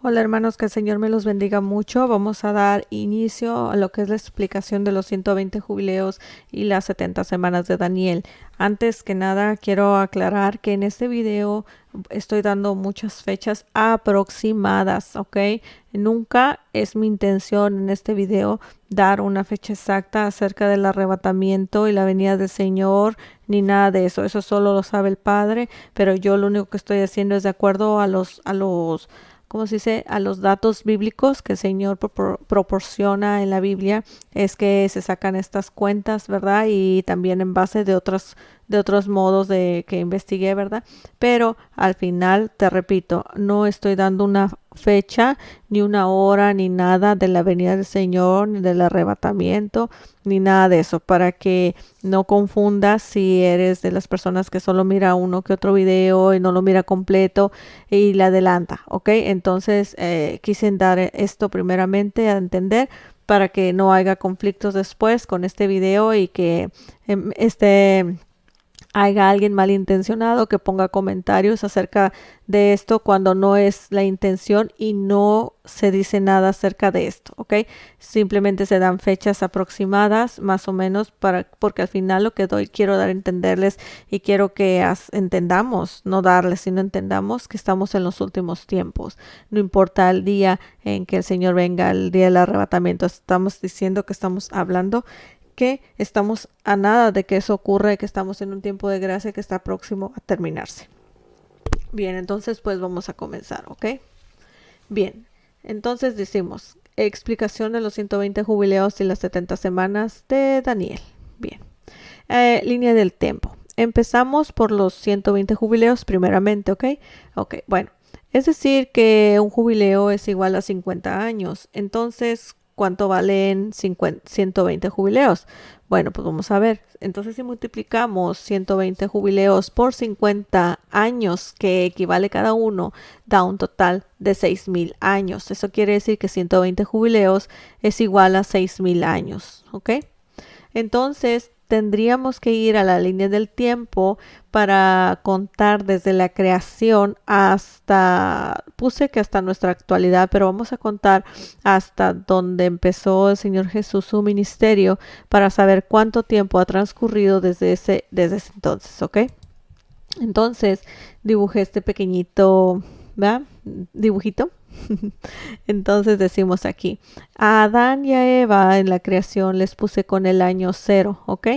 Hola hermanos, que el Señor me los bendiga mucho. Vamos a dar inicio a lo que es la explicación de los 120 jubileos y las 70 semanas de Daniel. Antes que nada, quiero aclarar que en este video estoy dando muchas fechas aproximadas, ¿ok? Nunca es mi intención en este video dar una fecha exacta acerca del arrebatamiento y la venida del Señor, ni nada de eso. Eso solo lo sabe el Padre, pero yo lo único que estoy haciendo es de acuerdo a los ¿cómo se dice? A los datos bíblicos que el Señor proporciona en la Biblia, es que se sacan estas cuentas, ¿verdad? Y también en base de otros modos de que investigué, ¿verdad? Pero al final, te repito, no estoy dando una fecha, ni una hora, ni nada de la venida del Señor, ni del arrebatamiento, ni nada de eso, para que no confundas si eres de las personas que solo mira uno que otro video y no lo mira completo y le adelanta, ¿ok? Entonces quise dar esto primeramente a entender para que no haya conflictos después con este video y que haya alguien malintencionado que ponga comentarios acerca de esto cuando no es la intención y no se dice nada acerca de esto, ¿ok? Simplemente se dan fechas aproximadas, más o menos, porque al final lo que quiero dar a entenderles y quiero que entendamos, no darles, sino entendamos que estamos en los últimos tiempos. No importa el día en que el Señor venga, el día del arrebatamiento, estamos diciendo que estamos hablando que estamos a nada de que eso ocurra y que estamos en un tiempo de gracia que está próximo a terminarse. Bien, entonces pues vamos a comenzar, ¿ok? Bien, entonces decimos explicación de los 120 jubileos y las 70 semanas de Daniel. Bien, línea del tiempo. Empezamos por los 120 jubileos primeramente, ¿ok? Ok, bueno, es decir que un jubileo es igual a 50 años. Entonces, ¿cuánto valen 120 jubileos? Bueno, pues vamos a ver. Entonces, si multiplicamos 120 jubileos por 50 años, que equivale cada uno, da un total de 6,000 años. Eso quiere decir que 120 jubileos es igual a 6,000 años, ¿ok? Entonces, tendríamos que ir a la línea del tiempo para contar desde la creación hasta, puse que hasta nuestra actualidad, pero vamos a contar hasta donde empezó el Señor Jesús su ministerio para saber cuánto tiempo ha transcurrido desde ese entonces, ¿ok? Entonces, dibujé este pequeñito, ¿verdad? Dibujito. Entonces decimos aquí, a Adán y a Eva en la creación les puse con el año 0, ¿ok?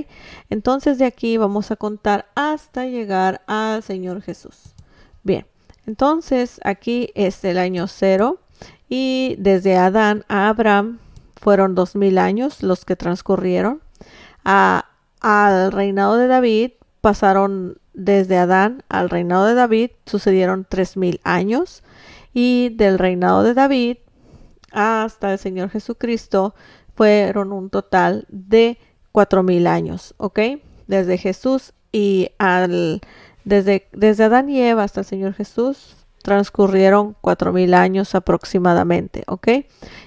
Entonces de aquí vamos a contar hasta llegar al Señor Jesús. Bien, entonces aquí es el año 0 y desde Adán a Abraham fueron 2,000 años los que transcurrieron. Al reinado de David pasaron desde Adán al reinado de David, sucedieron 3,000 años. Y del reinado de David hasta el Señor Jesucristo fueron un total de 4,000 años, ¿ok? Desde Jesús desde Adán y Eva hasta el Señor Jesús transcurrieron 4,000 años aproximadamente, ¿ok?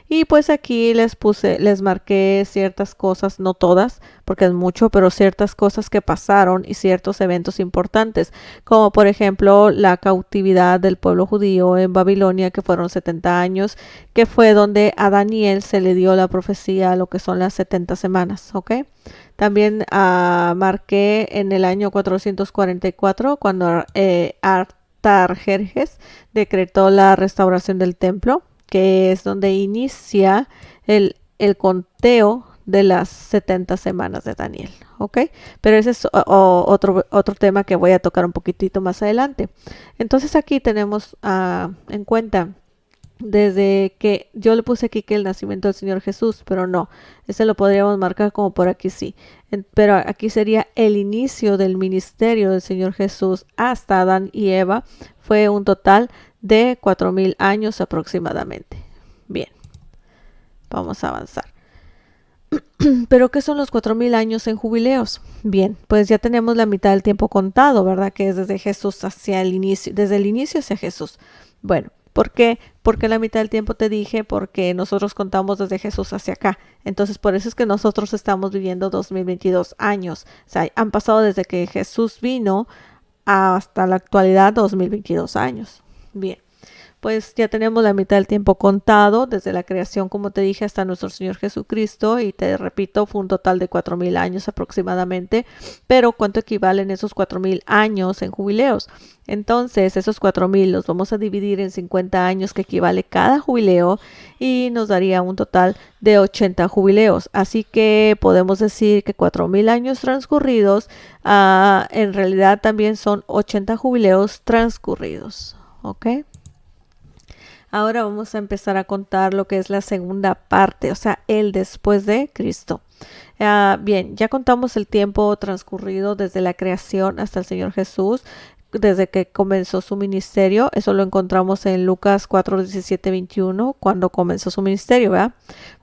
Y pues aquí les marqué ciertas cosas, no todas, porque es mucho, pero ciertas cosas que pasaron y ciertos eventos importantes, como por ejemplo la cautividad del pueblo judío en Babilonia, que fueron 70 años, que fue donde a Daniel se le dio la profecía a lo que son las 70 semanas, ¿ok? También marqué en el año 444, cuando Artajerjes decretó la restauración del templo, que es donde inicia el conteo de las 70 semanas de Daniel, ¿ok? Pero ese es otro tema que voy a tocar un poquitito más adelante. Entonces aquí tenemos en cuenta desde que yo le puse aquí que el nacimiento del Señor Jesús, pero no, ese lo podríamos marcar como por aquí sí, pero aquí sería el inicio del ministerio del Señor Jesús hasta Adán y Eva, fue un total de 4,000 años aproximadamente. Bien, vamos a avanzar. ¿Pero qué son los 4,000 años en jubileos? Bien, pues ya tenemos la mitad del tiempo contado, ¿verdad? Que es desde Jesús hacia el inicio, desde el inicio hacia Jesús. Bueno, ¿por qué? Porque la mitad del tiempo te dije, porque nosotros contamos desde Jesús hacia acá. Entonces, por eso es que nosotros estamos viviendo 2022 años. O sea, han pasado desde que Jesús vino hasta la actualidad 2022 años. Bien. pues ya tenemos la mitad del tiempo contado, desde la creación, como te dije, hasta nuestro Señor Jesucristo, y te repito, fue un total de 4,000 años aproximadamente, pero ¿cuánto equivalen esos 4,000 años en jubileos? Entonces, esos 4,000 los vamos a dividir en 50 años, que equivale cada jubileo, y nos daría un total de 80 jubileos. Así que podemos decir que 4,000 años transcurridos, en realidad también son 80 jubileos transcurridos. ¿Ok? Ahora vamos a empezar a contar lo que es la segunda parte, o sea, el después de Cristo. Bien, ya contamos el tiempo transcurrido desde la creación hasta el Señor Jesús, desde que comenzó su ministerio. Eso lo encontramos en Lucas 4, 17, 21, cuando comenzó su ministerio, ¿verdad?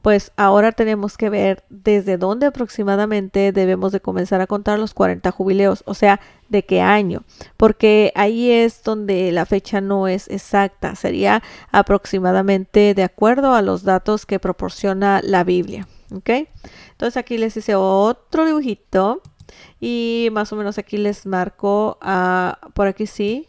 Pues ahora tenemos que ver desde dónde aproximadamente debemos de comenzar a contar los 40 jubileos, o sea, de qué año, porque ahí es donde la fecha no es exacta, sería aproximadamente de acuerdo a los datos que proporciona la Biblia, ¿ok? Entonces aquí les hice otro dibujito. Y más o menos aquí les marco, por aquí sí,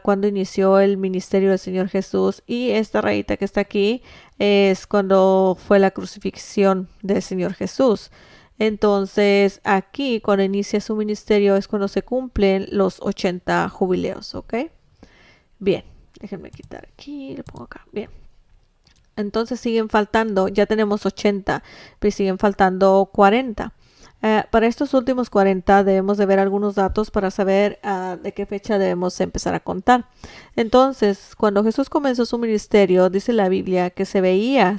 cuando inició el ministerio del Señor Jesús. Y esta rayita que está aquí es cuando fue la crucifixión del Señor Jesús. Entonces aquí cuando inicia su ministerio es cuando se cumplen los 80 jubileos, ¿ok? Bien, déjenme quitar aquí, lo pongo acá, bien. Entonces siguen faltando, ya tenemos 80, pero siguen faltando 40. Para estos últimos 40 debemos de ver algunos datos para saber de qué fecha debemos empezar a contar. Entonces, cuando Jesús comenzó su ministerio, dice la Biblia que se veía,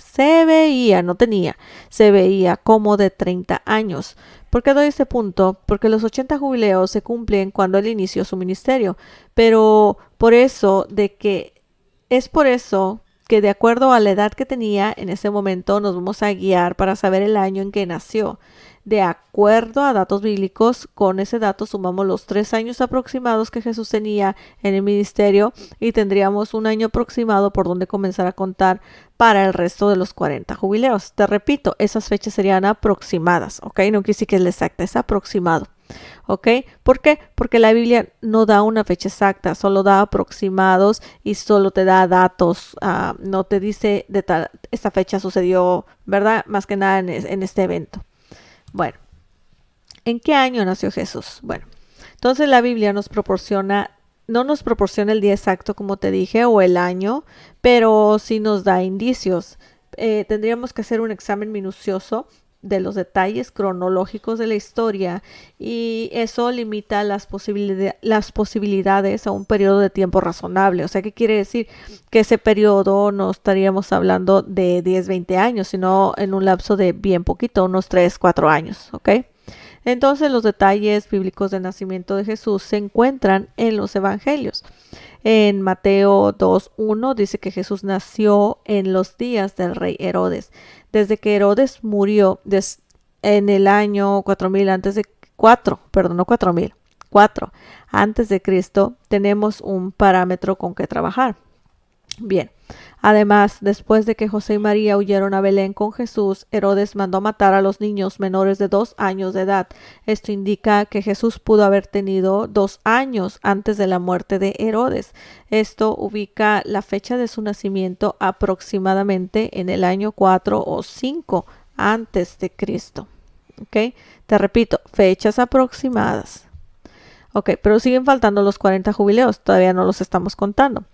no tenía, se veía como de 30 años. ¿Por qué doy este punto? Porque los 80 jubileos se cumplen cuando él inició su ministerio, pero por eso que de acuerdo a la edad que tenía en ese momento nos vamos a guiar para saber el año en que nació. De acuerdo a datos bíblicos, con ese dato sumamos los 3 años aproximados que Jesús tenía en el ministerio y tendríamos un año aproximado por donde comenzar a contar para el resto de los 40 jubileos. Te repito, esas fechas serían aproximadas, ¿ok? No quiere decir que es la exacta, es aproximado. ¿Ok? ¿Por qué? Porque la Biblia no da una fecha exacta, solo da aproximados y solo te da datos, no te dice esta fecha sucedió, ¿verdad? Más que nada en este evento. Bueno, ¿en qué año nació Jesús? Bueno, entonces la Biblia no nos proporciona el día exacto como te dije o el año, pero sí nos da indicios. Tendríamos que hacer un examen minucioso de los detalles cronológicos de la historia y eso limita las posibilidades a un periodo de tiempo razonable. O sea, ¿qué quiere decir? Que ese periodo no estaríamos hablando de 10, 20 años, sino en un lapso de bien poquito, unos 3, 4 años, ¿ok? Entonces los detalles bíblicos del nacimiento de Jesús se encuentran en los evangelios. En Mateo 2:1 dice que Jesús nació en los días del rey Herodes. Desde que Herodes murió en el año 4000 antes de 4 antes de Cristo, tenemos un parámetro con que trabajar. Bien, además, después de que José y María huyeron a Belén con Jesús, Herodes mandó matar a los niños menores de 2 años de edad. Esto indica que Jesús pudo haber tenido 2 años antes de la muerte de Herodes. Esto ubica la fecha de su nacimiento aproximadamente en el año 4 o 5 antes de Cristo. ¿Ok? Te repito, fechas aproximadas. Ok, pero siguen faltando los 40 jubileos, todavía no los estamos contando.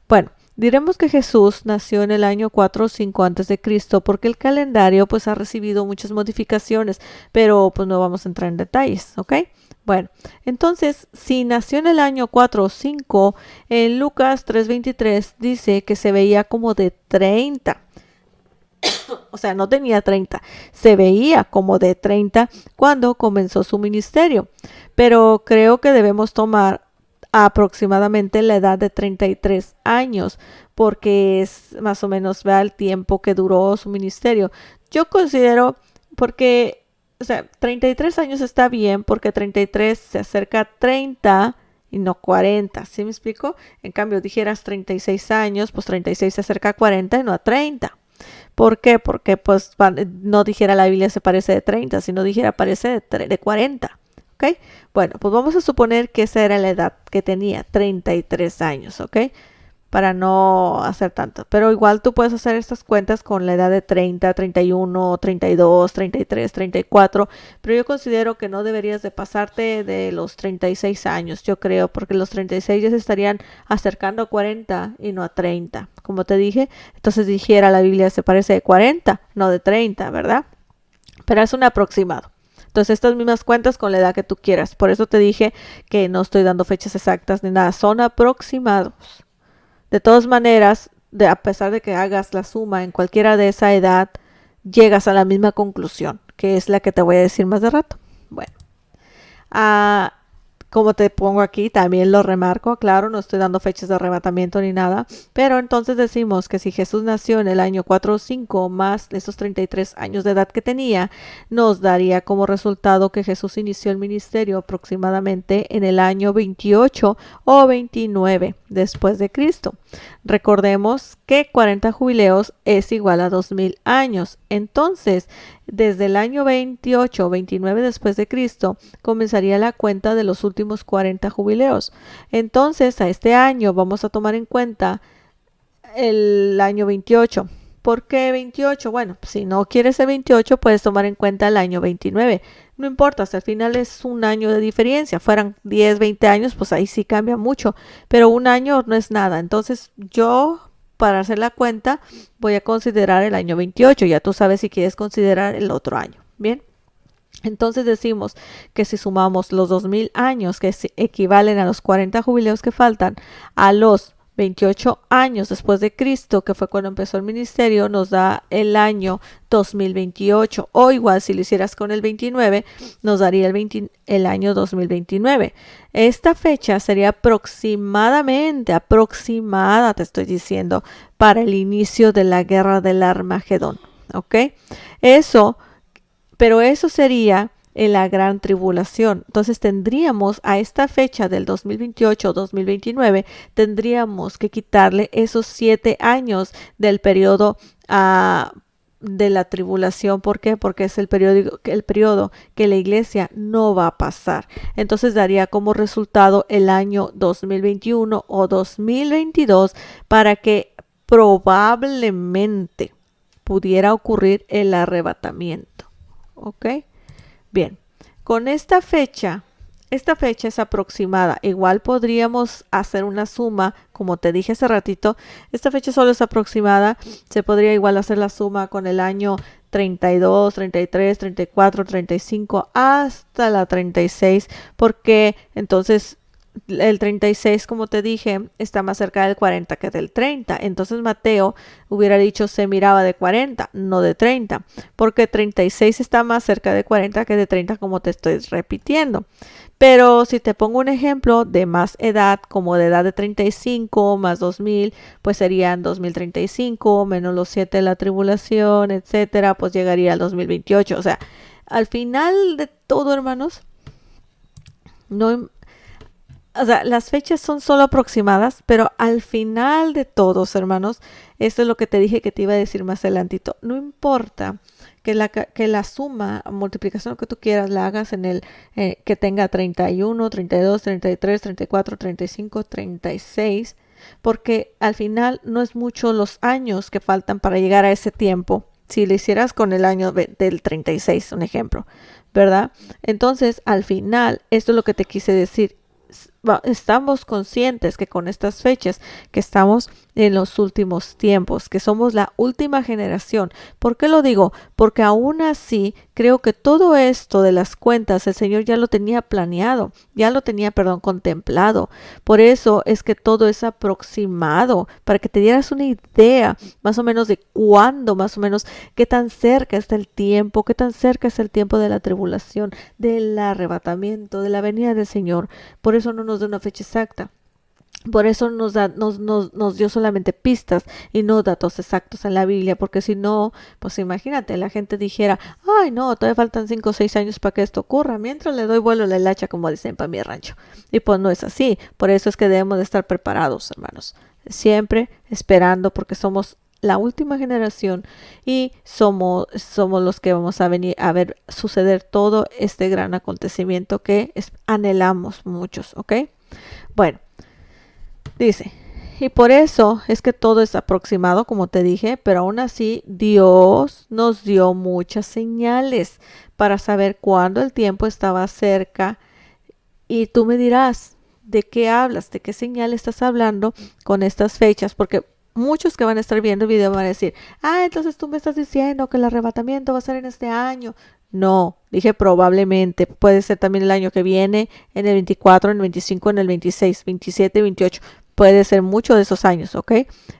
Bueno, diremos que Jesús nació en el año 4 o 5 antes de Cristo porque el calendario pues ha recibido muchas modificaciones, pero pues no vamos a entrar en detalles, ¿ok? Bueno, entonces si nació en el año 4 o 5, en Lucas 3:23 dice que se veía como de 30. O sea, no tenía 30, se veía como de 30 cuando comenzó su ministerio. Pero creo que debemos tomar aproximadamente la edad de 33 años, porque es más o menos el tiempo que duró su ministerio. Yo considero, porque, o sea, 33 años está bien, porque 33 se acerca a 30 y no 40, ¿sí me explico? En cambio, dijeras 36 años, pues 36 se acerca a 40 y no a 30. ¿Por qué? Porque pues no dijera la Biblia se parece de 30, sino dijera parece de 40. ¿Ok? Bueno, pues vamos a suponer que esa era la edad que tenía, 33 años, ¿ok? para no hacer tanto. Pero igual tú puedes hacer estas cuentas con la edad de 30, 31, 32, 33, 34, pero yo considero que no deberías de pasarte de los 36 años, yo creo, porque los 36 ya se estarían acercando a 40 y no a 30. Como te dije, entonces dijera la Biblia se parece de 40, no de 30, ¿verdad? Pero es un aproximado. Entonces, estas mismas cuentas con la edad que tú quieras. Por eso te dije que no estoy dando fechas exactas ni nada, son aproximados. De todas maneras, a pesar de que hagas la suma en cualquiera de esa edad, llegas a la misma conclusión, que es la que te voy a decir más de rato. Bueno, ah, como te pongo aquí, también lo remarco, claro, no estoy dando fechas de arrebatamiento ni nada, pero entonces decimos que si Jesús nació en el año 4 o 5 más esos 33 años de edad que tenía, nos daría como resultado que Jesús inició el ministerio aproximadamente en el año 28 o 29 después de Cristo. Recordemos que 40 jubileos es igual a 2000 años. Entonces, desde el año 28 o 29 después de Cristo, comenzaría la cuenta de los últimos 40 jubileos. Entonces, a este año vamos a tomar en cuenta el año 28. ¿Por qué 28? Bueno, si no quieres el 28, puedes tomar en cuenta el año 29. No importa, si al final es un año de diferencia, fueran 10, 20 años, pues ahí sí cambia mucho, pero un año no es nada. Entonces yo, para hacer la cuenta, voy a considerar el año 28. Ya tú sabes si quieres considerar el otro año. Bien. Entonces decimos que si sumamos los 2000 años que equivalen a los 40 jubileos que faltan a los 28 años después de Cristo, que fue cuando empezó el ministerio, nos da el año 2028. O igual si lo hicieras con el 29, nos daría el año 2029. Esta fecha sería aproximada, te estoy diciendo, para el inicio de la guerra del Armagedón. ¿Ok? Pero eso sería en la gran tribulación. Entonces tendríamos a esta fecha del 2028 o 2029, tendríamos que quitarle esos 7 años del periodo de la tribulación. ¿Por qué? Porque es el periodo que la iglesia no va a pasar. Entonces daría como resultado el año 2021 o 2022 para que probablemente pudiera ocurrir el arrebatamiento. ¿Ok? Bien, con esta fecha es aproximada. Igual podríamos hacer una suma, como te dije hace ratito. Esta fecha solo es aproximada. Se podría igual hacer la suma con el año 32, 33, 34, 35 hasta la 36, porque entonces el 36, como te dije, está más cerca del 40 que del 30. Entonces Mateo hubiera dicho se miraba de 40, no de 30, porque 36 está más cerca de 40 que de 30, como te estoy repitiendo. Pero si te pongo un ejemplo de más edad, como de edad de 35 más 2000, pues serían 2035 menos los 7 de la tribulación, etcétera, pues llegaría al 2028. O sea, al final de todo, hermanos, no. O sea, las fechas son solo aproximadas, pero al final de todos, hermanos, esto es lo que te dije que te iba a decir más adelantito. No importa que la suma, multiplicación que tú quieras, la hagas en el que tenga 31, 32, 33, 34, 35, 36, porque al final no es mucho los años que faltan para llegar a ese tiempo. Si lo hicieras con el año del 36, un ejemplo, ¿verdad? Entonces, al final, esto es lo que te quise decir. Estamos conscientes que con estas fechas que estamos en los últimos tiempos, que somos la última generación. ¿Por qué lo digo? Porque aún así creo que todo esto de las cuentas el Señor ya lo tenía planeado, ya lo tenía, contemplado. Por eso es que todo es aproximado, para que te dieras una idea más o menos de cuándo, más o menos qué tan cerca está el tiempo, qué tan cerca está el tiempo de la tribulación, del arrebatamiento, de la venida del Señor. Por eso no nos da una fecha exacta. Por eso nos dio solamente pistas y no datos exactos en la Biblia, porque si no, pues imagínate, la gente dijera, ay no, todavía faltan 5 o 6 años para que esto ocurra, mientras le doy vuelo a la hilacha, como dicen para mi rancho. Y pues no es así, por eso es que debemos de estar preparados, hermanos, siempre esperando, porque somos la última generación y somos los que vamos a venir a ver suceder todo este gran acontecimiento que anhelamos muchos, ¿ok? Bueno. Dice, Y por eso es que todo es aproximado, como te dije, pero aún así Dios nos dio muchas señales para saber cuándo el tiempo estaba cerca. Y tú me dirás, ¿de qué hablas? ¿De qué señal estás hablando con estas fechas? Porque muchos que van a estar viendo el video van a decir, entonces tú me estás diciendo que el arrebatamiento va a ser en este año. No, dije probablemente, puede ser también el año que viene, en el 24, en el 25, en el 26, 27, 28. Puede ser mucho de esos años, ¿ok?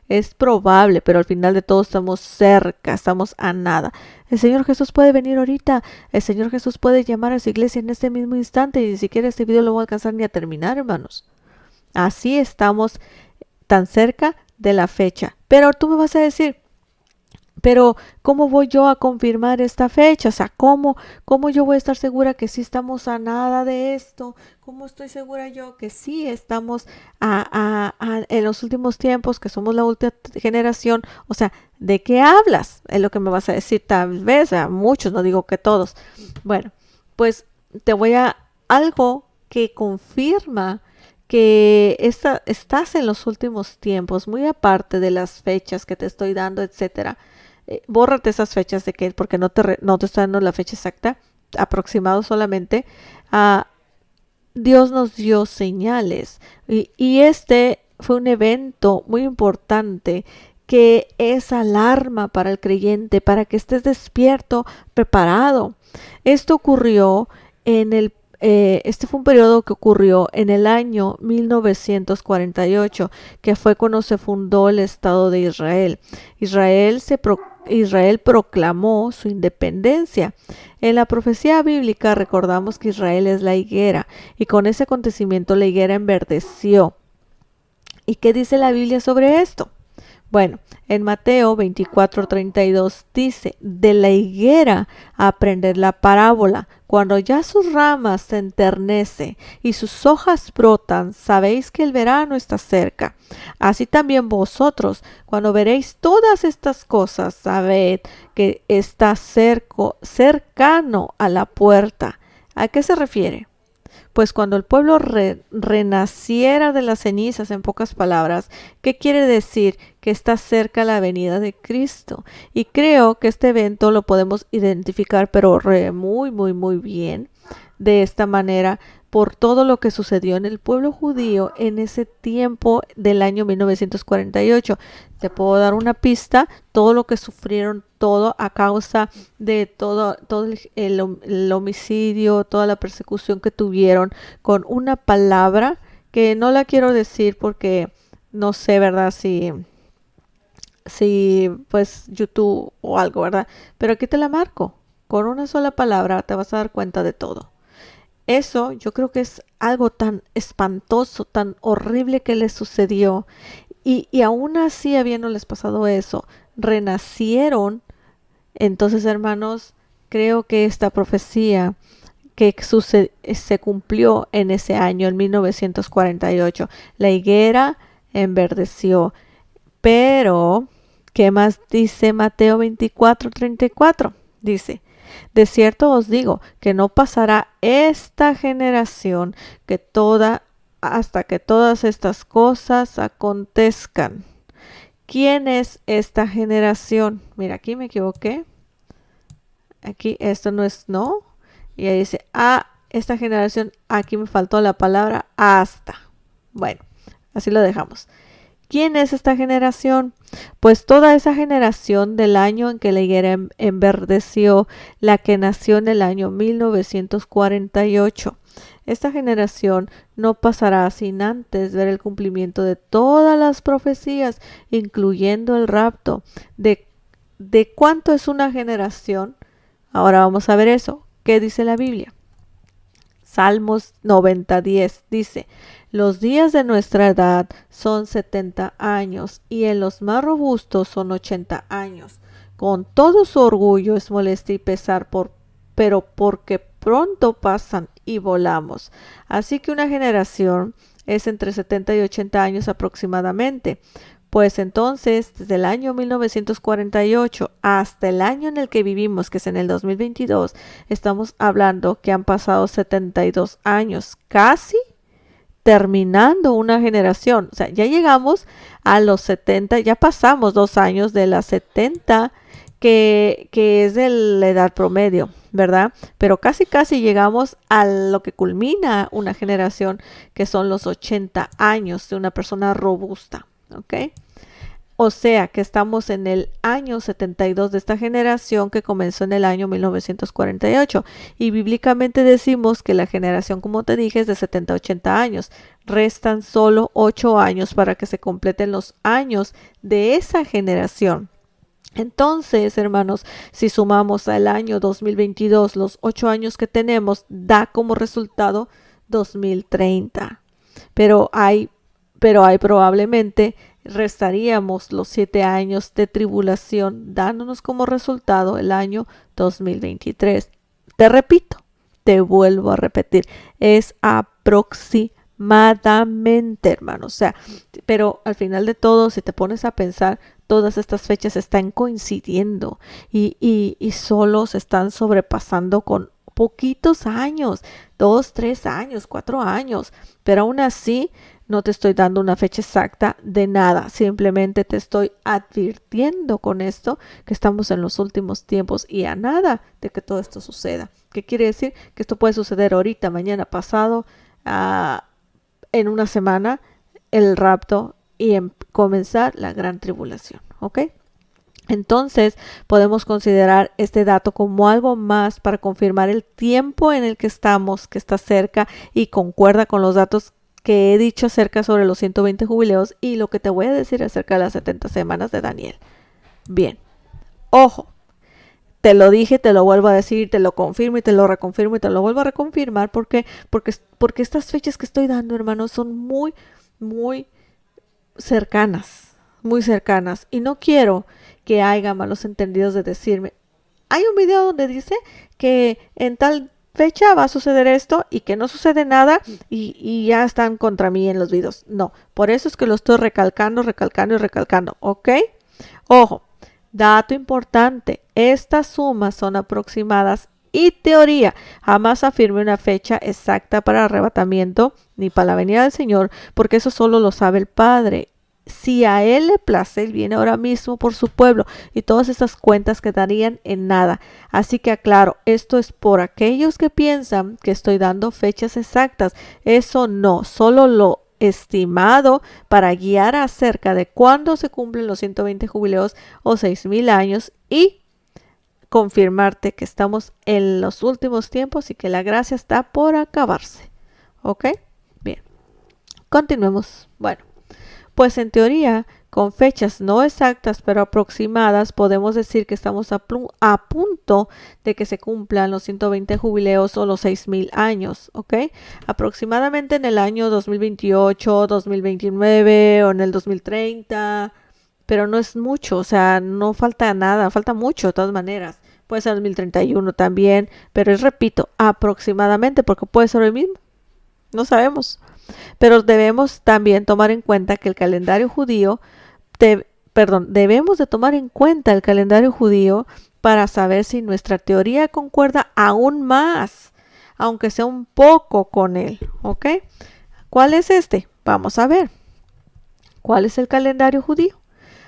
Es probable, pero al final de todo estamos cerca, estamos a nada. El Señor Jesús puede venir ahorita. El Señor Jesús puede llamar a su iglesia en este mismo instante y ni siquiera este video lo voy a alcanzar ni a terminar, hermanos. Así estamos tan cerca de la fecha. Pero tú me vas a decir, pero ¿cómo voy yo a confirmar esta fecha? O sea, ¿cómo yo voy a estar segura que sí estamos a nada de esto? ¿Cómo estoy segura yo que sí estamos en los últimos tiempos, que somos la última generación? O sea, ¿de qué hablas? Es lo que me vas a decir tal vez, a muchos, no digo que todos. Bueno, pues te voy a algo que confirma que estás en los últimos tiempos, muy aparte de las fechas que te estoy dando, etcétera. Bórrate esas fechas de que, porque no te estoy dando la fecha exacta, aproximado solamente. Dios nos dio señales y este fue un evento muy importante que es alarma para el creyente, para que estés despierto, preparado. Esto ocurrió este fue un periodo que ocurrió en el año 1948, que fue cuando se fundó el Estado de Israel. Israel proclamó su independencia. En la profecía bíblica recordamos que Israel es la higuera y con ese acontecimiento la higuera enverdeció. ¿Y qué dice la Biblia sobre esto? Bueno, en Mateo 24:32 dice, de la higuera aprended la parábola. Cuando ya sus ramas se enternece y sus hojas brotan, sabéis que el verano está cerca. Así también vosotros, cuando veréis todas estas cosas, sabed que está cercano a la puerta. ¿A qué se refiere? Pues cuando el pueblo renaciera de las cenizas, en pocas palabras, ¿qué quiere decir? Que está cerca la venida de Cristo. Y creo que este evento lo podemos identificar, pero muy, muy, muy bien, de esta manera, por todo lo que sucedió en el pueblo judío en ese tiempo del año 1948. Te puedo dar una pista, todo lo que sufrieron, todo a causa de todo el homicidio, toda la persecución que tuvieron, con una palabra que no la quiero decir porque no sé, ¿verdad? Si pues YouTube o algo, ¿verdad? Pero aquí te la marco. Con una sola palabra te vas a dar cuenta de todo. Eso yo creo que es algo tan espantoso, tan horrible que les sucedió. Y aún así, habiéndoles pasado eso, renacieron. Entonces, hermanos, creo que esta profecía que se cumplió en ese año, en 1948, la higuera enverdeció. Pero, ¿qué más dice Mateo 24:34? Dice, de cierto os digo que no pasará esta generación hasta que todas estas cosas acontezcan. ¿Quién es esta generación? Mira, aquí me equivoqué. Aquí esto no es no. Y ahí dice, esta generación, aquí me faltó la palabra hasta. Bueno, así lo dejamos. ¿Quién es esta generación? Pues toda esa generación del año en que la higuera enverdeció, la que nació en el año 1948. Esta generación no pasará sin antes ver el cumplimiento de todas las profecías, incluyendo el rapto. ¿De cuánto es una generación? Ahora vamos a ver eso. ¿Qué dice la Biblia? Salmos 90:10 dice, los días de nuestra edad son 70 años y en los más robustos son 80 años. Con todo su orgullo es molestia y pesar, pero porque pronto pasan y volamos. Así que una generación es entre 70 y 80 años aproximadamente. Pues entonces, desde el año 1948 hasta el año en el que vivimos, que es en el 2022, estamos hablando que han pasado 72 años, casi terminando una generación. O sea, ya llegamos a los 70, ya pasamos 2 años de las 70, que es de la edad promedio, ¿verdad? Pero casi llegamos a lo que culmina una generación, que son los 80 años de una persona robusta, ¿ok? O sea que estamos en el año 72 de esta generación, que comenzó en el año 1948. Y bíblicamente decimos que la generación, como te dije, es de 70 a 80 años. Restan solo 8 años para que se completen los años de esa generación. Entonces, hermanos, si sumamos al año 2022 los 8 años que tenemos, da como resultado 2030. Pero hay probablemente restaríamos los 7 años de tribulación, dándonos como resultado el año 2023. Te repito, te vuelvo a repetir, es aproximadamente, hermanos. O sea, pero al final de todo, si te pones a pensar, todas estas fechas están coincidiendo y solo se están sobrepasando con poquitos años, 2, 3 años, 4 años, pero aún así no te estoy dando una fecha exacta de nada, simplemente te estoy advirtiendo con esto que estamos en los últimos tiempos y a nada de que todo esto suceda. ¿Qué quiere decir? Que esto puede suceder ahorita, mañana, pasado, en una semana, el rapto y comenzar la gran tribulación, ¿ok? Entonces podemos considerar este dato como algo más para confirmar el tiempo en el que estamos, que está cerca y concuerda con los datos que he dicho acerca sobre los 120 jubileos y lo que te voy a decir acerca de las 70 semanas de Daniel. Bien, ojo, te lo dije, te lo vuelvo a decir, te lo confirmo y te lo reconfirmo y te lo vuelvo a reconfirmar porque estas fechas que estoy dando, hermanos, son muy cercanas, muy cercanas, y no quiero que haya malos entendidos de decirme, hay un video donde dice que en tal fecha va a suceder esto y que no sucede nada y ya están contra mí en los videos. No, por eso es que lo estoy recalcando, ¿ok? Ojo, dato importante, estas sumas son aproximadas y teoría. Jamás afirme una fecha exacta para arrebatamiento ni para la venida del Señor, porque eso solo lo sabe el Padre. Si a Él le place, Él viene ahora mismo por su pueblo y todas estas cuentas quedarían en nada. Así que aclaro, esto es por aquellos que piensan que estoy dando fechas exactas. Eso no, solo lo estimado para guiar acerca de cuándo se cumplen los 120 jubileos o 6,000 años y confirmarte que estamos en los últimos tiempos y que la gracia está por acabarse. ¿Ok? Bien, continuemos. Bueno, pues en teoría, con fechas no exactas pero aproximadas, podemos decir que estamos a punto de que se cumplan los 120 jubileos o los 6,000 años, ¿ok? Aproximadamente en el año 2028, 2029 o en el 2030, pero no es mucho, o sea, no falta nada, falta mucho de todas maneras. Puede ser 2031 también, pero repito, aproximadamente, porque puede ser el mismo, no sabemos. Pero debemos también tomar en cuenta que el calendario judío, debemos de tomar en cuenta el calendario judío para saber si nuestra teoría concuerda aún más, aunque sea un poco con él, ¿ok? ¿Cuál es este? Vamos a ver. ¿Cuál es el calendario judío?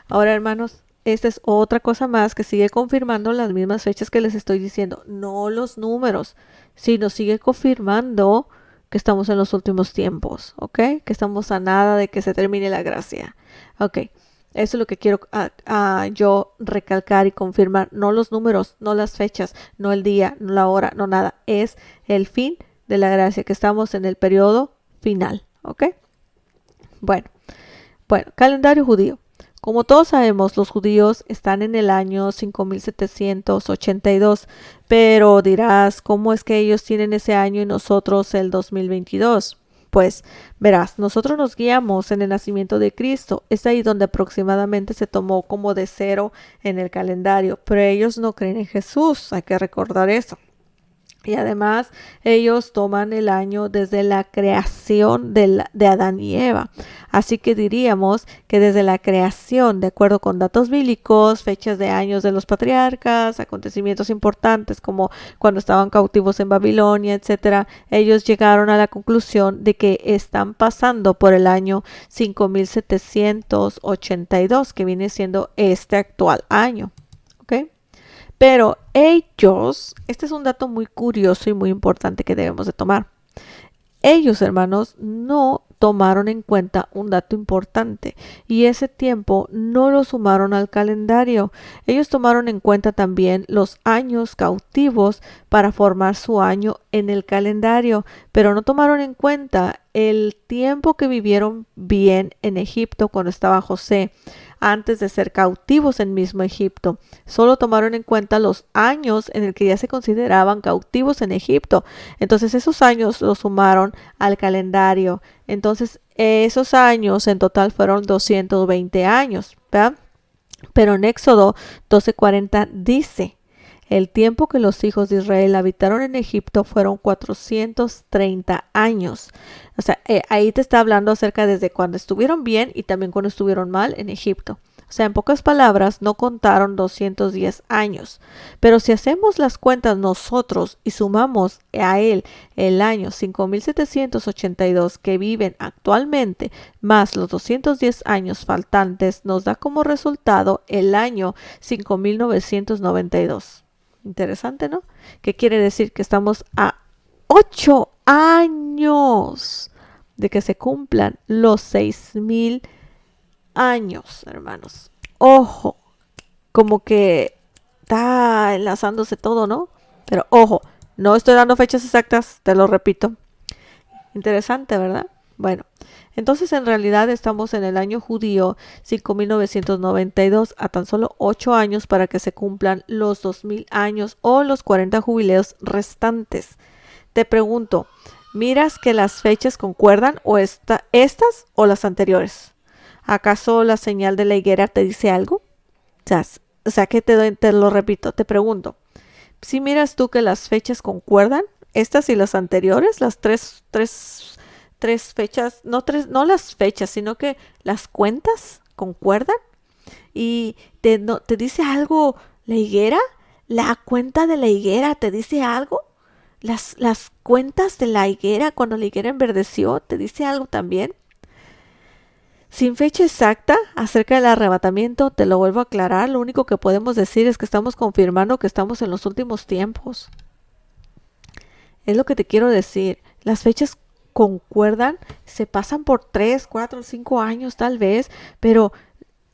Ahora, hermanos, esta es otra cosa más que sigue confirmando las mismas fechas que les estoy diciendo, no los números, sino sigue confirmando que estamos en los últimos tiempos, ¿ok? Que estamos a nada de que se termine la gracia, ¿ok? Eso es lo que quiero yo recalcar y confirmar, no los números, no las fechas, no el día, no la hora, no nada, es el fin de la gracia, que estamos en el periodo final, ¿ok? Bueno, calendario judío. Como todos sabemos, los judíos están en el año 5782, pero dirás, ¿cómo es que ellos tienen ese año y nosotros el 2022? Pues verás, nosotros nos guiamos en el nacimiento de Cristo, es ahí donde aproximadamente se tomó como de cero en el calendario, pero ellos no creen en Jesús, hay que recordar eso. Y además ellos toman el año desde la creación de Adán y Eva. Así que diríamos que desde la creación, de acuerdo con datos bíblicos, fechas de años de los patriarcas, acontecimientos importantes como cuando estaban cautivos en Babilonia, etcétera, ellos llegaron a la conclusión de que están pasando por el año 5782, que viene siendo este actual año. ¿Ok? Pero ellos, este es un dato muy curioso y muy importante que debemos de tomar. Ellos, hermanos, no tomaron en cuenta un dato importante y ese tiempo no lo sumaron al calendario. Ellos tomaron en cuenta también los años cautivos para formar su año en el calendario, pero no tomaron en cuenta el tiempo que vivieron bien en Egipto cuando estaba José, antes de ser cautivos en mismo Egipto. Solo tomaron en cuenta los años en el que ya se consideraban cautivos en Egipto. Entonces esos años los sumaron al calendario. Entonces esos años en total fueron 220 años, ¿verdad? Pero en Éxodo 12:40 dice: el tiempo que los hijos de Israel habitaron en Egipto fueron 430 años. O sea, ahí te está hablando acerca desde cuando estuvieron bien y también cuando estuvieron mal en Egipto. O sea, en pocas palabras, no contaron 210 años. Pero si hacemos las cuentas nosotros y sumamos a él el año 5782 que viven actualmente, más los 210 años faltantes, nos da como resultado el año 5992. Interesante, ¿no? ¿Qué quiere decir? Que estamos a 8 años de que se cumplan los 6000 años, hermanos. Ojo, como que está enlazándose todo, ¿no? Pero ojo, no estoy dando fechas exactas, te lo repito. Interesante, ¿verdad? Bueno, entonces en realidad estamos en el año judío 5992, a tan solo 8 años para que se cumplan los 2000 años o los 40 jubileos restantes. Te pregunto, ¿miras que las fechas concuerdan o estas o las anteriores? ¿Acaso la señal de la higuera te dice algo? O sea que te lo repito, te pregunto, si miras tú que las fechas concuerdan, estas y las anteriores, las tres fechas, no las fechas, sino que las cuentas concuerdan, y te dice algo la higuera, la cuenta de la higuera te dice algo, las cuentas de la higuera cuando la higuera enverdeció te dice algo también. Sin fecha exacta acerca del arrebatamiento, te lo vuelvo a aclarar, lo único que podemos decir es que estamos confirmando que estamos en los últimos tiempos. Es lo que te quiero decir. Las fechas concuerdan, se pasan por 3, 4, 5 años tal vez, pero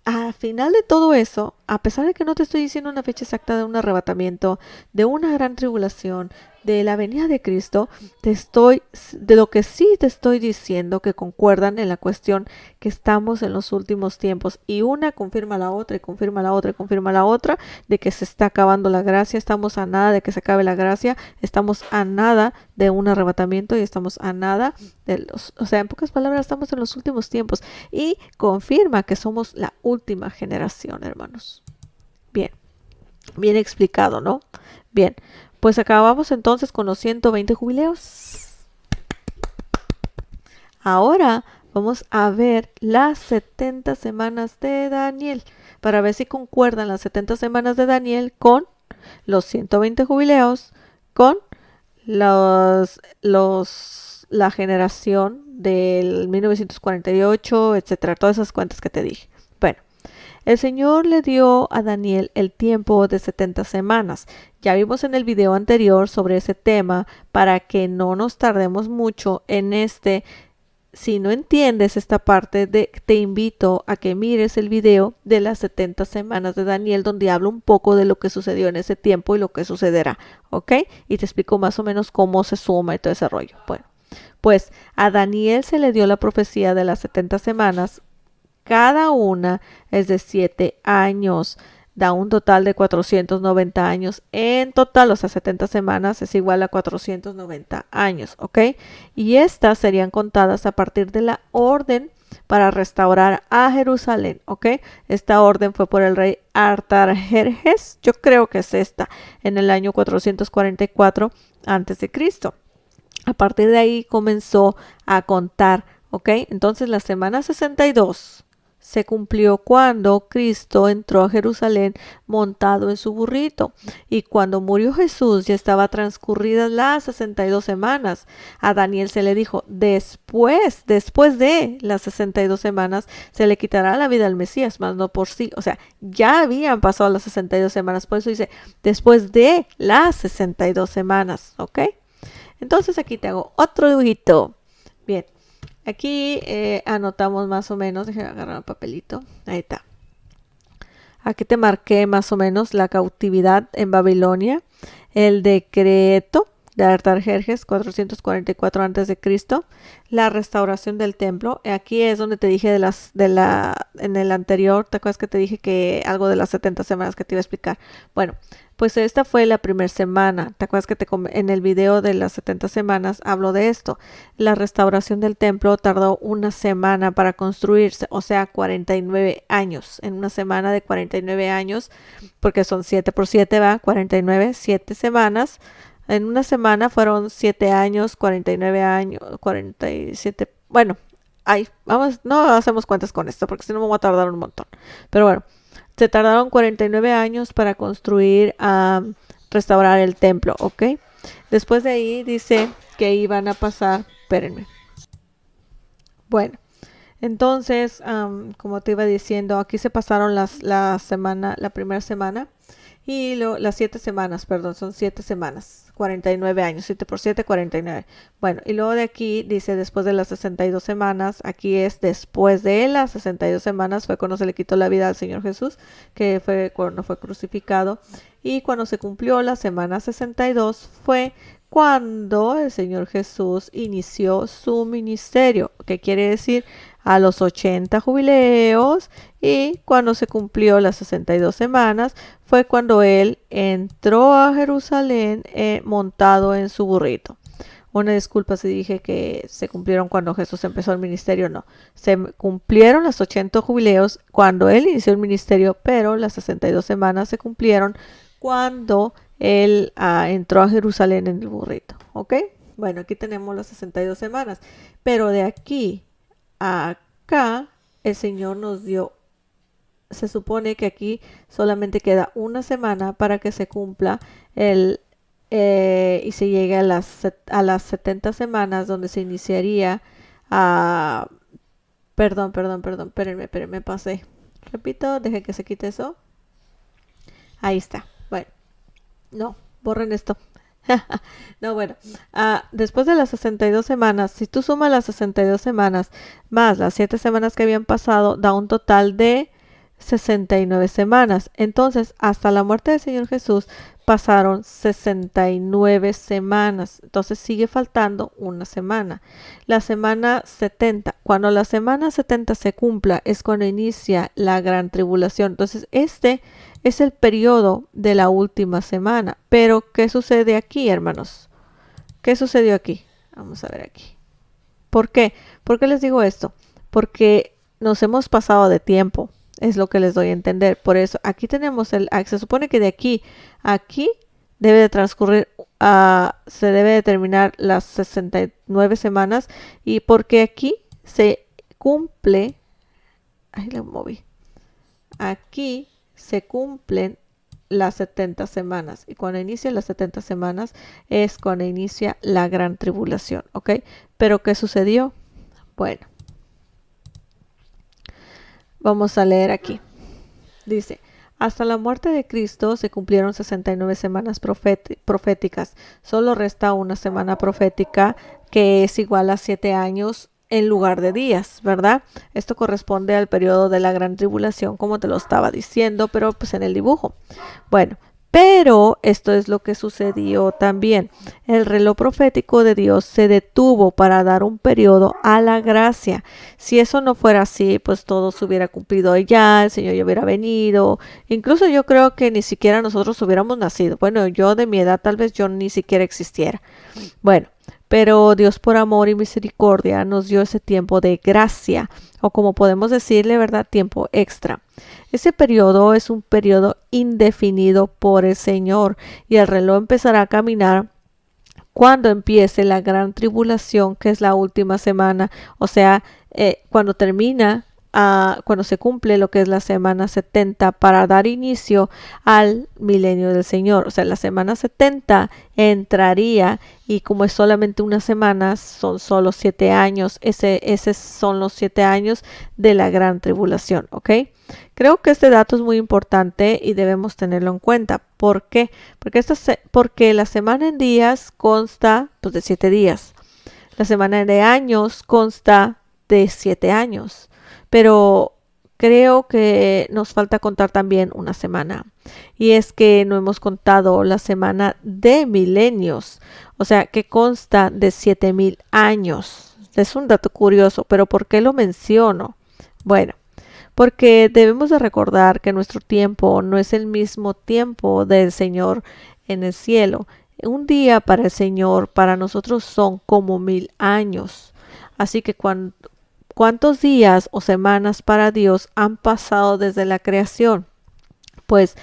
al final de todo eso, a pesar de que no te estoy diciendo una fecha exacta de un arrebatamiento, de una gran tribulación, de la venida de Cristo, de lo que sí te estoy diciendo que concuerdan en la cuestión que estamos en los últimos tiempos, y una confirma la otra y confirma la otra y confirma la otra de que se está acabando la gracia. Estamos a nada de que se acabe la gracia, estamos a nada de un arrebatamiento y estamos a nada o sea, en pocas palabras, estamos en los últimos tiempos, y confirma que somos la última generación, hermanos. Bien explicado, ¿no? Bien, pues acabamos entonces con los 120 jubileos. Ahora vamos a ver las 70 semanas de Daniel, para ver si concuerdan las 70 semanas de Daniel con los 120 jubileos, con la generación del 1948, etcétera, todas esas cuentas que te dije. Bueno, el Señor le dio a Daniel el tiempo de 70 semanas. Ya vimos en el video anterior sobre ese tema, para que no nos tardemos mucho en este. Si no entiendes esta parte, te invito a que mires el video de las 70 semanas de Daniel, donde hablo un poco de lo que sucedió en ese tiempo y lo que sucederá, ¿ok? Y te explico más o menos cómo se suma y todo ese rollo. Bueno, pues a Daniel se le dio la profecía de las 70 semanas. Cada una es de 7 años. Da un total de 490 años en total, o sea, 70 semanas es igual a 490 años, ¿ok? Y estas serían contadas a partir de la orden para restaurar a Jerusalén, ¿ok? Esta orden fue por el rey Artajerjes, yo creo que es esta, en el año 444 a.C. A partir de ahí comenzó a contar, ¿ok? Entonces la semana 62 se cumplió cuando Cristo entró a Jerusalén montado en su burrito. Y cuando murió Jesús ya estaba transcurridas las 62 semanas. A Daniel se le dijo, después de las 62 semanas se le quitará la vida al Mesías, mas no por sí. O sea, ya habían pasado las 62 semanas. Por eso dice, después de las 62 semanas, ¿ok? Entonces aquí te hago otro dibujito. Bien, aquí anotamos más o menos, déjame agarrar un papelito, ahí está. Aquí te marqué más o menos la cautividad en Babilonia, el decreto de Artajerjes 444 a.C., la restauración del templo. Aquí es donde te dije en el anterior, ¿te acuerdas que te dije que algo de las 70 semanas que te iba a explicar? Bueno, pues esta fue la primera semana. ¿Te acuerdas que en el video de las 70 semanas hablo de esto? La restauración del templo tardó una semana para construirse, o sea, 49 años. En una semana de 49 años, porque son 7 por 7, ¿va? 49, 7 semanas. En una semana fueron 7 años, 49 años, 47. Bueno, vamos, no hacemos cuentas con esto porque si no me voy a tardar un montón. Pero bueno, se tardaron 49 años para construir, restaurar el templo, ¿ok? Después de ahí dice que iban a pasar, espérenme. Bueno, entonces, como te iba diciendo, aquí se pasaron la primera semana. Y las 7 semanas, perdón, son 7 semanas, 49 años, 7 por 7, 49. Bueno, y luego de aquí dice después de las 62 semanas, aquí es después de las 62 semanas, fue cuando se le quitó la vida al Señor Jesús, que fue cuando fue crucificado. Y cuando se cumplió la semana 62 fue cuando el Señor Jesús inició su ministerio, que quiere decir a los 80 jubileos, y cuando se cumplió las 62 semanas fue cuando él entró a Jerusalén montado en su burrito. Una disculpa si dije que se cumplieron cuando Jesús empezó el ministerio, no. Se cumplieron los 80 jubileos cuando él inició el ministerio, pero las 62 semanas se cumplieron cuando él entró a Jerusalén en el burrito, ¿ok? Bueno, aquí tenemos las 62 semanas, pero de aquí acá el Señor nos dio, se supone que aquí solamente queda una semana para que se cumpla y se llegue a las 70 semanas donde se iniciaría perdón, espérenme, pasé. Repito, deje que se quite eso. Ahí está. Bueno, no, borren esto. No, bueno, después de las 62 semanas, si tú sumas las 62 semanas más las 7 semanas que habían pasado, da un total de 69 semanas. Entonces, hasta la muerte del Señor Jesús pasaron 69 semanas. Entonces, sigue faltando una semana. La semana 70. Cuando la semana 70 se cumpla, es cuando inicia la gran tribulación. Entonces, este es el periodo de la última semana. Pero, ¿qué sucede aquí, hermanos? ¿Qué sucedió aquí? Vamos a ver aquí. ¿Por qué? ¿Por qué les digo esto? Porque nos hemos pasado de tiempo. Es lo que les doy a entender. Por eso, aquí tenemos se supone que de aquí a aquí debe de transcurrir, se debe de terminar las 69 semanas. Y porque aquí se cumple, ahí lo moví. Aquí se cumplen las 70 semanas. Y cuando inician las 70 semanas es cuando inicia la gran tribulación. ¿Ok? Pero ¿qué sucedió? Bueno. Vamos a leer aquí. Dice, hasta la muerte de Cristo se cumplieron 69 semanas proféticas. Solo resta una semana profética que es igual a 7 años en lugar de días, ¿verdad? Esto corresponde al periodo de la gran tribulación, como te lo estaba diciendo, pero pues en el dibujo. Bueno, pero esto es lo que sucedió también. El reloj profético de Dios se detuvo para dar un periodo a la gracia. Si eso no fuera así, pues todo se hubiera cumplido ya, el Señor ya hubiera venido. Incluso yo creo que ni siquiera nosotros hubiéramos nacido. Bueno, yo de mi edad tal vez yo ni siquiera existiera. Bueno, pero Dios por amor y misericordia nos dio ese tiempo de gracia, o como podemos decirle, ¿verdad? Tiempo extra. Ese periodo es un periodo indefinido por el Señor y el reloj empezará a caminar cuando empiece la gran tribulación, que es la última semana, o sea, cuando termina, cuando se cumple lo que es la semana 70 para dar inicio al milenio del Señor. O sea, la semana 70 entraría y como es solamente una semana, son solo 7 años. Esos son los 7 años de la gran tribulación, ¿ok? Creo que este dato es muy importante y debemos tenerlo en cuenta. ¿Por qué? Porque la semana en días consta pues, de 7 días. La semana de años consta de 7 años. Pero creo que nos falta contar también una semana. Y es que no hemos contado la semana de milenios. O sea, que consta de 7000 años. Es un dato curioso, pero ¿por qué lo menciono? Bueno, porque debemos de recordar que nuestro tiempo no es el mismo tiempo del Señor en el cielo. Un día para el Señor, para nosotros son como 1000 años. Así que ¿cuántos días o semanas para Dios han pasado desde la creación? Pues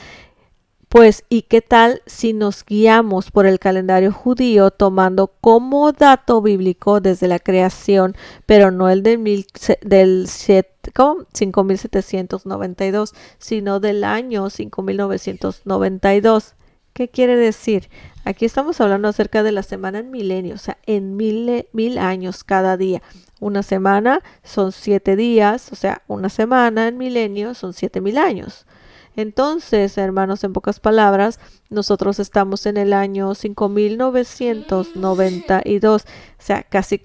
¿y qué tal si nos guiamos por el calendario judío tomando como dato bíblico desde la creación, pero no el del 5792, sino del año 5992? ¿Qué quiere decir? Aquí estamos hablando acerca de la semana en milenio, o sea, en mil años cada día. Una semana son 7 días, o sea, una semana en milenio son 7000 años. Entonces, hermanos, en pocas palabras, nosotros estamos en el año 5992, o sea, casi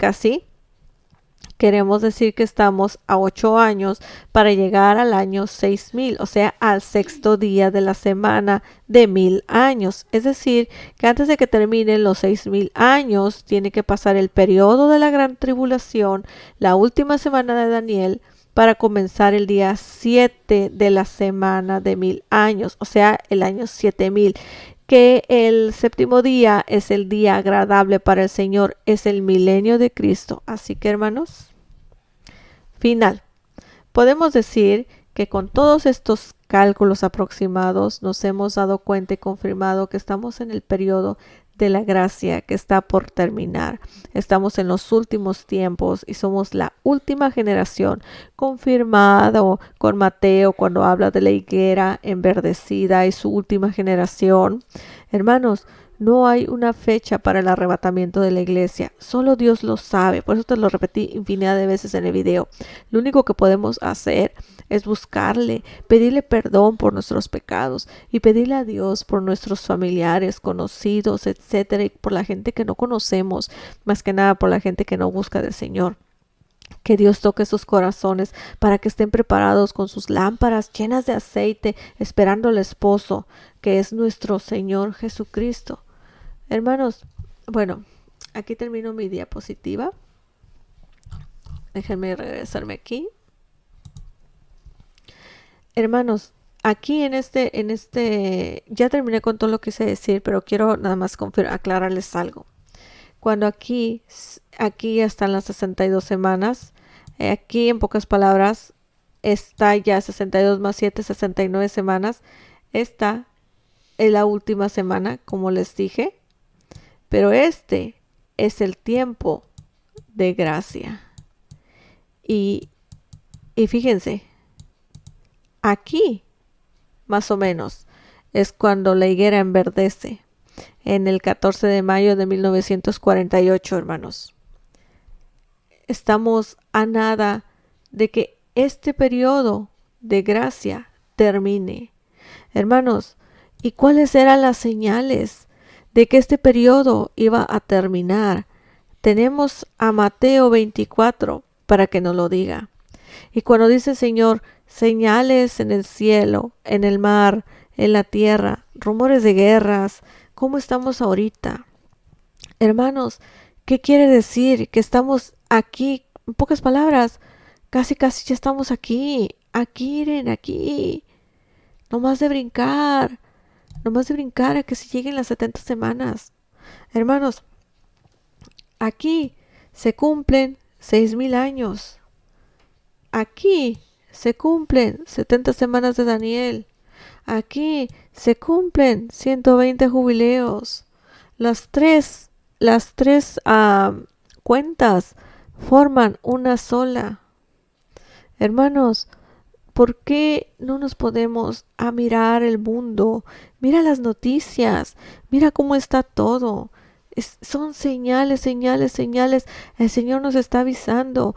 queremos decir que estamos a 8 años para llegar al año 6000, o sea, al sexto día de la semana de 1000 años. Es decir, que antes de que terminen los 6000 años, tiene que pasar el periodo de la gran tribulación, la última semana de Daniel, para comenzar el día 7 de la semana de 1000 años, o sea, el año 7000, que el séptimo día es el día agradable para el Señor, es el milenio de Cristo. Así que, hermanos, final. Podemos decir que con todos estos cálculos aproximados nos hemos dado cuenta y confirmado que estamos en el periodo de la gracia que está por terminar. Estamos en los últimos tiempos y somos la última generación, confirmado con Mateo cuando habla de la higuera enverdecida y su última generación. Hermanos, no hay una fecha para el arrebatamiento de la iglesia, solo Dios lo sabe, por eso te lo repetí infinidad de veces en el video. Lo único que podemos hacer es buscarle, pedirle perdón por nuestros pecados y pedirle a Dios por nuestros familiares, conocidos, etcétera, y por la gente que no conocemos, más que nada por la gente que no busca del Señor. Que Dios toque sus corazones para que estén preparados con sus lámparas llenas de aceite, esperando al esposo, que es nuestro Señor Jesucristo. Hermanos, bueno, aquí termino mi diapositiva. Déjenme regresarme aquí. Hermanos, aquí ya terminé con todo lo que quise decir, pero quiero nada más aclararles algo. Cuando aquí están las 62 semanas, aquí en pocas palabras, está ya 62 más 7, 69 semanas. Esta es la última semana, como les dije, pero este es el tiempo de gracia. Y fíjense, aquí, más o menos, es cuando la higuera enverdece, en el 14 de mayo de 1948, hermanos. Estamos a nada de que este periodo de gracia termine. Hermanos, ¿y cuáles eran las señales de que este periodo iba a terminar? Tenemos a Mateo 24 para que nos lo diga. Y cuando dice el Señor, señales en el cielo, en el mar, en la tierra, rumores de guerras, ¿cómo estamos ahorita? Hermanos, ¿qué quiere decir? Que estamos aquí, en pocas palabras, casi ya estamos aquí, aquí, nomás de brincar a que se lleguen las 70 semanas. Hermanos, Aquí se cumplen 6,000 años. Aquí se cumplen 70 semanas de Daniel. Aquí se cumplen 120 jubileos. Las tres cuentas forman una sola. Hermanos, ¿por qué no nos podemos a mirar el mundo? Mira las noticias, mira cómo está todo. Son señales, señales, señales. El Señor nos está avisando.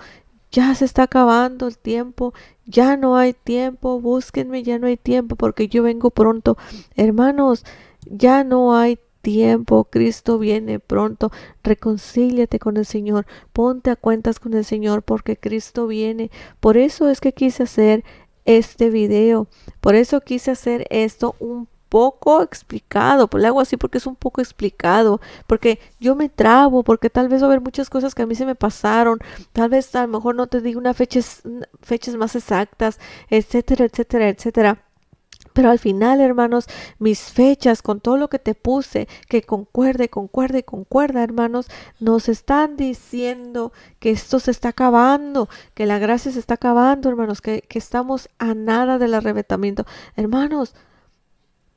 Ya se está acabando el tiempo, ya no hay tiempo, búsquenme, ya no hay tiempo porque yo vengo pronto. Hermanos, ya no hay tiempo, Cristo viene pronto. Reconcíliate con el Señor, ponte a cuentas con el Señor porque Cristo viene. Por eso es que quise hacer este video, por eso quise hacer esto un poco explicado, pues le hago así porque es un poco explicado, porque yo me trabo, porque tal vez va a haber muchas cosas que a mí se me pasaron, tal vez a lo mejor no te digo fechas más exactas, etcétera, etcétera, etcétera. Pero al final, hermanos, mis fechas con todo lo que te puse, que concuerde, concuerde, concuerda, hermanos, nos están diciendo que esto se está acabando, que la gracia se está acabando, hermanos, que estamos a nada del arrebatamiento. Hermanos,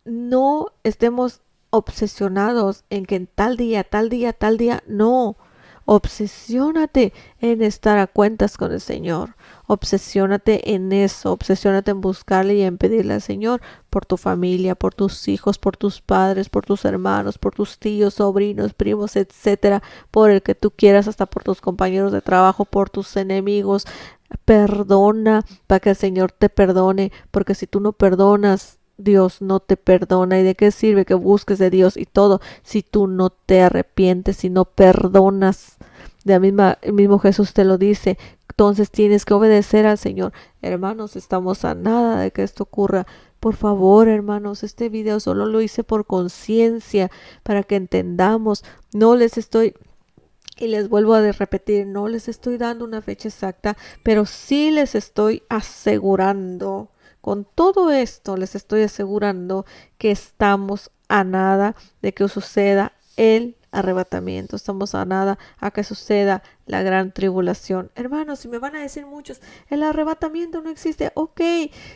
no estemos obsesionados en que en tal día, tal día, tal día, no. Obsesiónate en estar a cuentas con el Señor. Obsesiónate en eso. Obsesiónate en buscarle y en pedirle al Señor por tu familia, por tus hijos, por tus padres, por tus hermanos, por tus tíos, sobrinos, primos, etcétera, por el que tú quieras, hasta por tus compañeros de trabajo, por tus enemigos. Perdona para que el Señor te perdone, porque si tú no perdonas, Dios no te perdona. ¿Y de qué sirve que busques de Dios y todo si tú no te arrepientes, si no perdonas? El mismo Jesús te lo dice. Entonces tienes que obedecer al Señor. Hermanos, estamos a nada de que esto ocurra. Por favor, hermanos, este video solo lo hice por conciencia, para que entendamos. No les estoy... Y les vuelvo a repetir, no les estoy dando una fecha exacta, pero sí les estoy asegurando, con todo esto les estoy asegurando que estamos a nada de que suceda el arrebatamiento. Estamos a nada a que suceda la gran tribulación. Hermanos, si me van a decir muchos, el arrebatamiento no existe. Ok,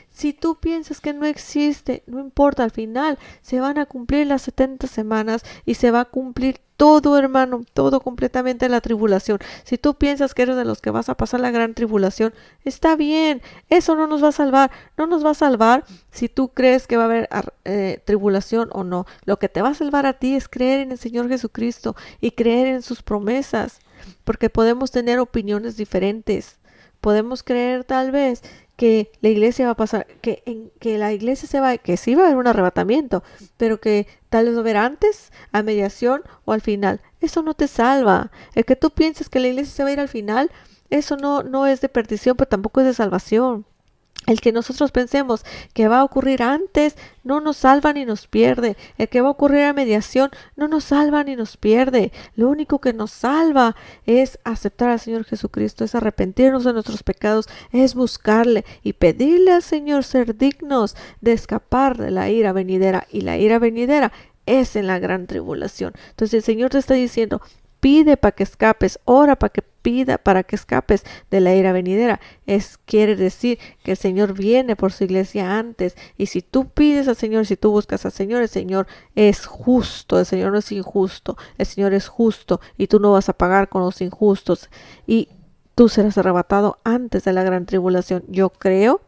si tú piensas que no existe, no importa, al final se van a cumplir las 70 semanas y se va a cumplir todo, hermano, todo completamente la tribulación. Si tú piensas que eres de los que vas a pasar la gran tribulación, está bien, eso no nos va a salvar. No nos va a salvar si tú crees que va a haber tribulación o no. Lo que te va a salvar a ti es creer en el Señor Jesucristo y creer en sus promesas, porque podemos tener opiniones diferentes. Podemos creer tal vez que la iglesia va a pasar, que la iglesia que sí va a haber un arrebatamiento, pero que tal vez va a haber antes, a mediación o al final. Eso no te salva. El que tú pienses que la iglesia se va a ir al final, eso no es de perdición, pero tampoco es de salvación. El que nosotros pensemos que va a ocurrir antes no nos salva ni nos pierde. El que va a ocurrir a mediación no nos salva ni nos pierde. Lo único que nos salva es aceptar al Señor Jesucristo, es arrepentirnos de nuestros pecados, es buscarle y pedirle al Señor ser dignos de escapar de la ira venidera. Y la ira venidera es en la gran tribulación. Entonces el Señor te está diciendo, pide para que escapes, ora para que escapes de la ira venidera. Quiere decir que el Señor viene por su iglesia antes. Y si tú pides al Señor, si tú buscas al Señor, el Señor es justo, el Señor no es injusto, el Señor es justo y tú no vas a pagar con los injustos y tú serás arrebatado antes de la gran tribulación. Yo creo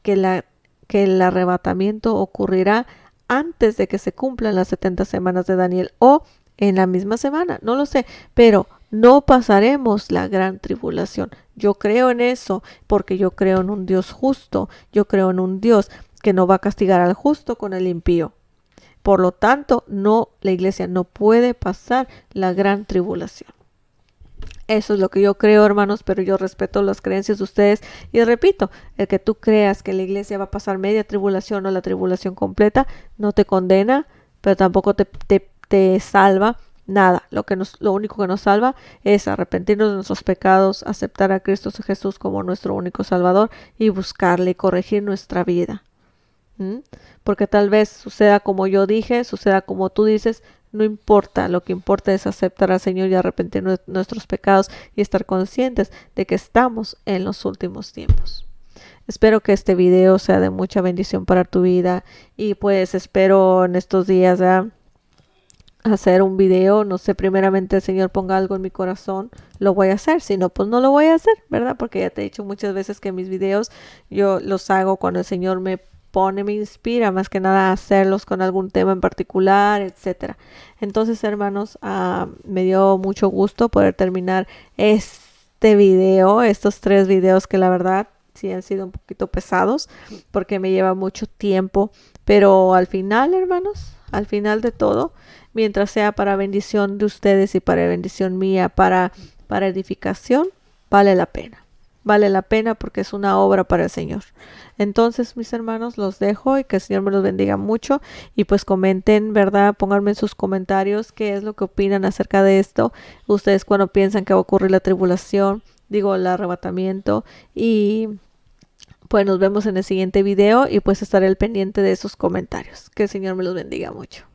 que el arrebatamiento ocurrirá antes de que se cumplan las 70 semanas de Daniel o en la misma semana, no lo sé, pero no pasaremos la gran tribulación. Yo creo en eso porque yo creo en un Dios justo, yo creo en un Dios que no va a castigar al justo con el impío. Por lo tanto, la iglesia no puede pasar la gran tribulación. Eso es lo que yo creo, hermanos, pero yo respeto las creencias de ustedes. Y repito, el que tú creas que la iglesia va a pasar media tribulación o la tribulación completa, no te condena, pero tampoco te salva. Nada, lo único que nos salva es arrepentirnos de nuestros pecados, aceptar a Cristo Jesús como nuestro único Salvador y buscarle y corregir nuestra vida. Porque tal vez suceda como yo dije, suceda como tú dices, no importa, lo que importa es aceptar al Señor y arrepentir nuestros pecados y estar conscientes de que estamos en los últimos tiempos. Espero que este video sea de mucha bendición para tu vida y pues espero en estos días hacer un video, no sé, primeramente el Señor ponga algo en mi corazón, lo voy a hacer, si no, pues no lo voy a hacer, ¿verdad? Porque ya te he dicho muchas veces que mis videos yo los hago cuando el Señor me pone, me inspira más que nada a hacerlos con algún tema en particular, etcétera. Entonces, hermanos, me dio mucho gusto poder terminar este video, estos 3 videos que la verdad sí han sido un poquito pesados porque me lleva mucho tiempo, pero al final, hermanos, al final de todo, mientras sea para bendición de ustedes y para bendición mía, para edificación, vale la pena. Vale la pena porque es una obra para el Señor. Entonces, mis hermanos, los dejo y que el Señor me los bendiga mucho. Y pues comenten, ¿verdad? Pónganme en sus comentarios qué es lo que opinan acerca de esto. Ustedes cuando piensan que va a ocurrir la tribulación, digo, el arrebatamiento. Y pues nos vemos en el siguiente video y pues estaré al pendiente de esos comentarios. Que el Señor me los bendiga mucho.